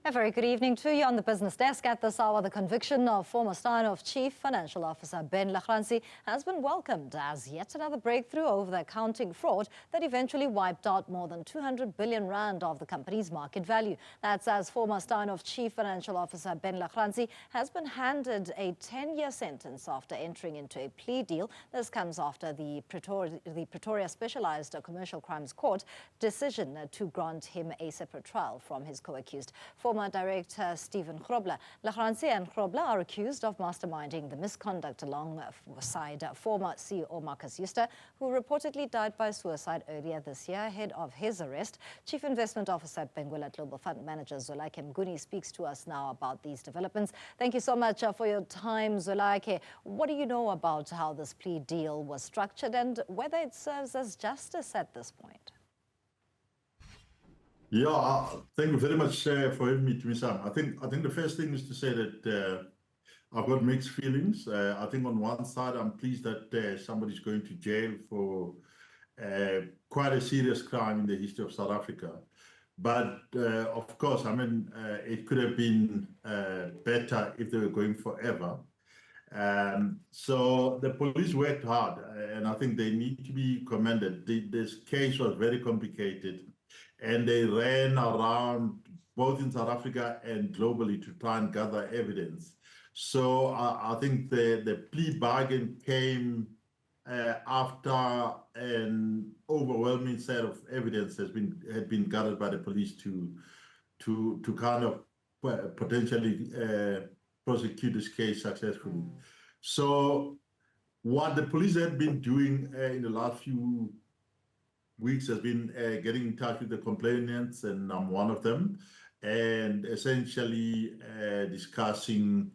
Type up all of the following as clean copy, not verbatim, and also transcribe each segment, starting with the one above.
A very good evening to you on the business desk. At this hour, the conviction of former Steinhoff Chief Financial Officer Benguela Global has been welcomed as yet another breakthrough over the accounting fraud that eventually wiped out more than 200 billion rand of the company's market value. That's as former Steinhoff Chief Financial Officer Benguela Global has been handed a 10-year sentence after entering into a plea deal. This comes after the Pretoria Specialized Commercial Crimes Court decision to grant him a separate trial from his co-accused. Former Director Stephan Grobler, Grange and Grobler are accused of masterminding the misconduct alongside former CEO Markus Jooste, who reportedly died by suicide earlier this year ahead of his arrest. Chief Investment Officer at Benguela Global Fund Managers Zwelakhe Mnguni speaks to us now about these developments. Thank you so much for your time, Zwelakhe. What do you know about how this plea deal was structured and whether it serves as justice at this point? Yeah, thank you very much for having me, Sam. I think the first thing is to say that I've got mixed feelings. I think on one side, I'm pleased that somebody's going to jail for quite a serious crime in the history of South Africa. But of course, I mean, it could have been better if they were going forever. So the police worked hard, and I think they need to be commended. This case was very complicated, and they ran around both in South Africa and globally to try and gather evidence. So I think the plea bargain came after an overwhelming set of evidence had been gathered by the police to kind of potentially prosecute this case successfully. So what the police had been doing in the last few weeks has been getting in touch with the complainants, and I'm one of them, and essentially discussing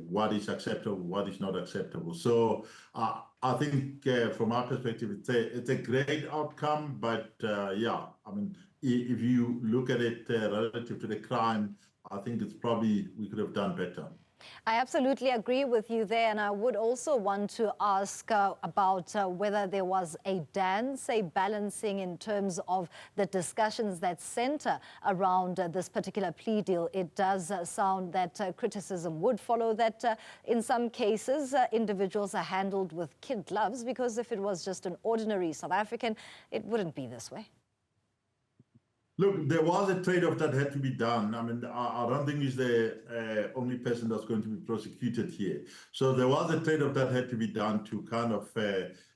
what is acceptable, what is not acceptable. So I think from our perspective, it's a great outcome, but yeah, I mean, if you look at it relative to the crime, I think it's probably we could have done better. I absolutely agree with you there, and I would also want to ask about whether there was a dance, a balancing in terms of the discussions that center around this particular plea deal. It does sound that criticism would follow that in some cases individuals are handled with kid gloves, because if it was just an ordinary South African, it wouldn't be this way. Look, there was a trade-off that had to be done. I mean, I don't think he's the only person that's going to be prosecuted here. So there was a trade-off that had to be done to kind of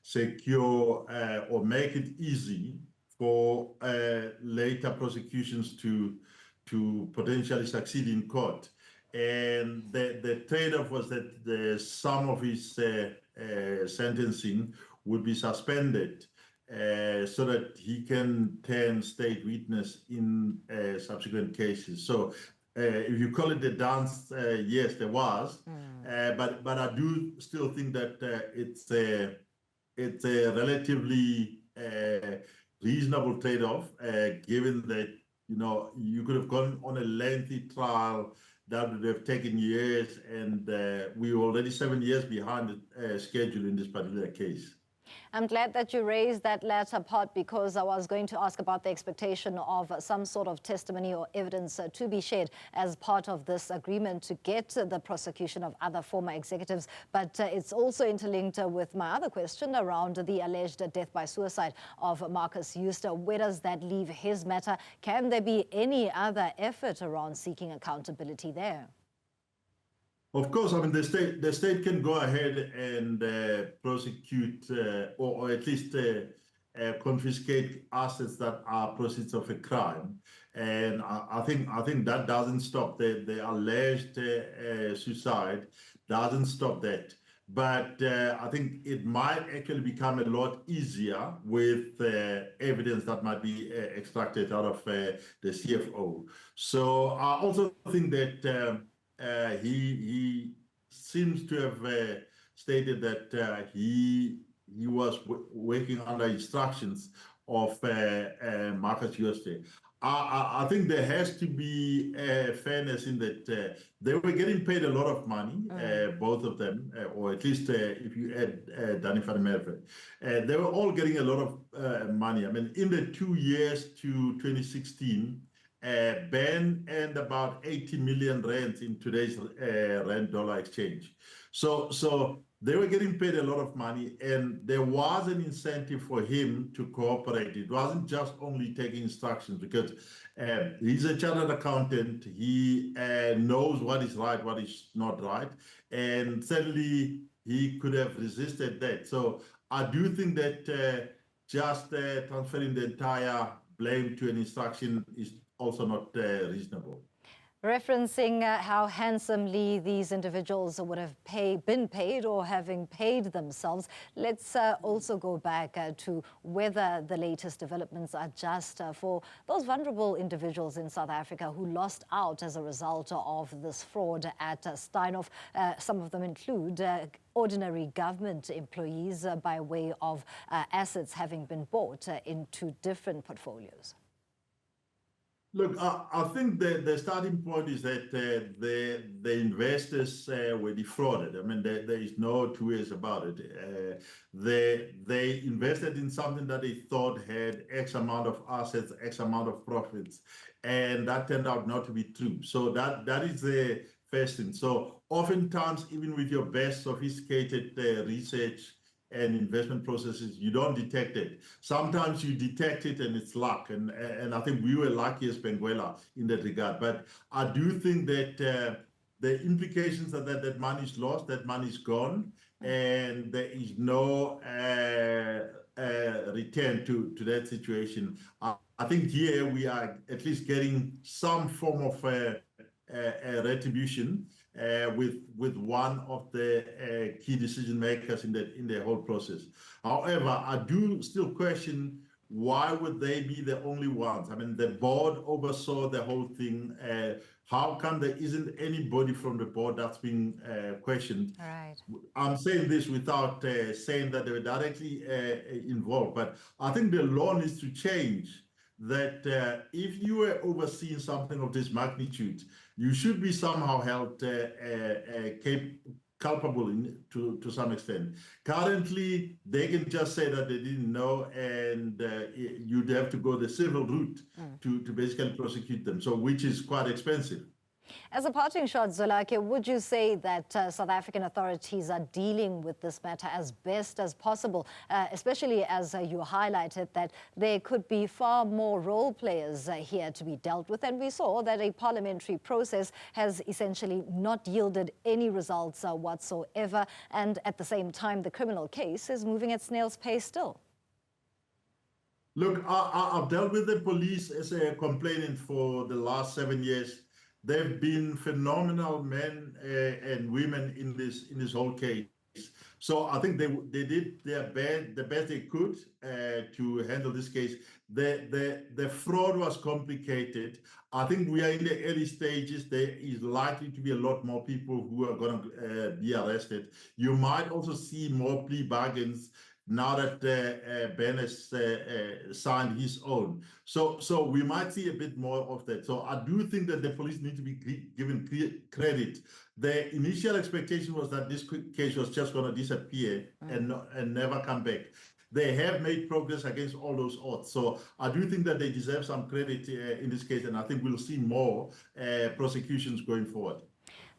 secure or make it easy for later prosecutions to potentially succeed in court. And the trade-off was that the sum of his sentencing would be suspended, so that he can turn state witness in subsequent cases. So if you call it a dance, yes, there was, but I do still think that it's a relatively reasonable trade-off, given that you could have gone on a lengthy trial that would have taken years, and we were already 7 years behind the schedule in this particular case. I'm glad that you raised that latter part, because I was going to ask about the expectation of some sort of testimony or evidence to be shared as part of this agreement to get the prosecution of other former executives. But it's also interlinked with my other question around the alleged death by suicide of Marcus Jooste. Where does that leave his matter? Can there be any other effort around seeking accountability there? Of course, I mean, the state can go ahead and prosecute or at least confiscate assets that are proceeds of a crime, and I think that doesn't stop the alleged suicide doesn't stop that. But I think it might actually become a lot easier with evidence that might be extracted out of the CFO. So I also think that he seems to have stated that he was working under instructions of Marcus Jooste. I think there has to be fairness in that they were getting paid a lot of money, both of them, or at least if you add Danny van der Merwe. They were all getting a lot of money. I mean, in the 2 years to 2016, Ben earned about 80 million rands in today's rand-dollar exchange. So they were getting paid a lot of money, and there was an incentive for him to cooperate. It wasn't just only taking instructions, because he's a chartered accountant. He knows what is right, what is not right, and certainly he could have resisted that. So I do think that just transferring the entire blame to an instruction is also not reasonable. Referencing how handsomely these individuals would have been paid or having paid themselves, let's also go back to whether the latest developments are just for those vulnerable individuals in South Africa who lost out as a result of this fraud at Steinhoff. Some of them include ordinary government employees by way of assets having been bought into different portfolios. Look, I think the starting point is that the investors were defrauded. I mean, there is no two ways about it. They invested in something that they thought had X amount of assets, X amount of profits, and that turned out not to be true. So that is the first thing. So oftentimes, even with your best sophisticated research and investment processes, you don't detect it. Sometimes you detect it and it's luck. And I think we were lucky as Benguela in that regard. But I do think that the implications are that money is lost, that money is gone, and there is no return to that situation. I think here we are at least getting some form of retribution with one of the key decision makers in the whole process. However, I do still question, why would they be the only ones? I mean, the board oversaw the whole thing. How come there isn't anybody from the board that's being questioned? Right. I'm saying this without saying that they were directly involved, but I think the law needs to change, that if you were overseeing something of this magnitude, you should be somehow held culpable to some extent. Currently, they can just say that they didn't know, and you'd have to go the civil route to basically prosecute them, so which is quite expensive. As a parting shot, Zwelakhe, would you say that South African authorities are dealing with this matter as best as possible, especially as you highlighted that there could be far more role players here to be dealt with? And we saw that a parliamentary process has essentially not yielded any results whatsoever. And at the same time, the criminal case is moving at snail's pace still. Look, I've dealt with the police as a complainant for the last 7 years. They've been phenomenal men and women in this whole case. So I think they did the best they could to handle this case. The fraud was complicated. I think we are in the early stages. There is likely to be a lot more people who are going to be arrested. You might also see more plea bargains now that Ben has signed his own. So we might see a bit more of that. So I do think that the police need to be given credit. The initial expectation was that this case was just going to disappear and never come back. They have made progress against all those odds. So I do think that they deserve some credit in this case, and I think we'll see more prosecutions going forward.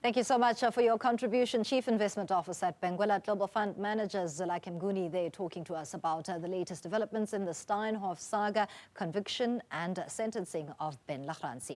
Thank you so much for your contribution. Chief Investment Officer at Benguela Global Fund Managers, Zwelakhe Mnguni, they're talking to us about the latest developments in the Steinhoff saga, conviction and sentencing of Ben Lachranzi.